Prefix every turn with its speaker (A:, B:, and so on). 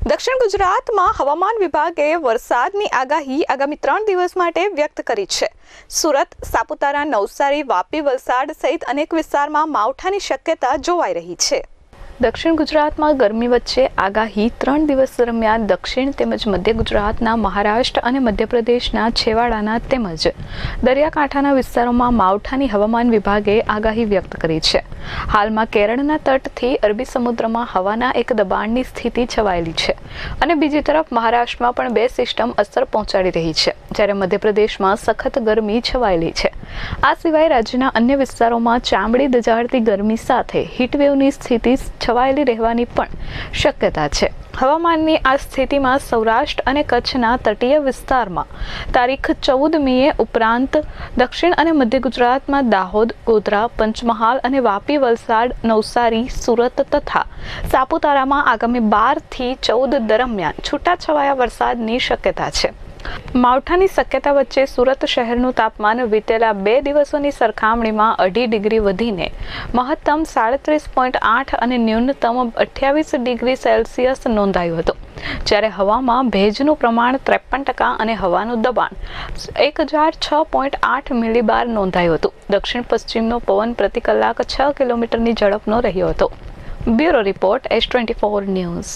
A: દક્ષિણ ગુજરાતમાં હવામાન વિભાગે વરસાદની આગાહી આગામી 3 દિવસ માટે વ્યક્ત કરી છે। સુરત, સાપુતારા, નવસારી, વાપી, વલસાડ સહિત અનેક વિસ્તારમાં માવઠાની શક્યતા જોવાઈ રહી છે। દક્ષિણ ગુજરાતમાં ગરમી વચ્ચે આગાહી 3 દિવસ દરમિયાન દક્ષિણ તેમજ મધ્ય ગુજરાતના, મહારાષ્ટ્ર અને મધ્યપ્રદેશના છેવાડાના તેમજ દરિયાકાંઠાના વિસ્તારોમાં માવઠાની હવામાન વિભાગે આગાહી વ્યક્ત કરી છે। હાલમાં કેરળના તટથી અરબી સમુદ્રમાં હવાના એક દબાણની સ્થિતિ છવાયેલી છે અને બીજી તરફ મહારાષ્ટ્રમાં પણ 2 સિસ્ટમ અસર પહોંચાડી રહી છે, જ્યારે મધ્યપ્રદેશમાં સખત ગરમી છવાયેલી છે। આ સિવાય રાજ્યના અન્ય વિસ્તારોમાં ચામડી દજાડતી ગરમી સાથે હીટવેવની સ્થિતિ છવાયેલી રહેવાની પણ શક્યતા છે। હવામાનની આ સ્થિતિમાં સૌરાષ્ટ્ર અને કચ્છના તટીય વિસ્તારમાં તારીખ 14 મીએ ઉપરાંત દક્ષિણ અને મધ્ય ગુજરાતમાં દાહોદ, ગોધરા, પંચમહાલ અને વાપી, વલસાડ, નવસારી, સુરત તથા સાપુતારામાં આગામી 12 થી 14 દરમિયાન છૂટાછવાયા વરસાદની શક્યતા છે। માવઠાની શક્યતા વચ્ચે સુરત શહેરનું તાપમાન વિતેલા 2 દિવસોની સરખામણીમાં 2.5 ડિગ્રી વધીને મહત્તમ 37.8 અને ન્યૂનતમ 28 ડિગ્રી સેલ્સિયસ નોંધાયું હતું, જ્યારે હવામાં ભેજનું પ્રમાણ 53% અને હવાનું દબાણ 1006.8 મિલીબાર નોંધાયું હતું। દક્ષિણ પશ્ચિમનો પવન પ્રતિ કલાક 6 કિલોમીટરની ઝડપનો રહ્યો હતો। Bureau report S24 news.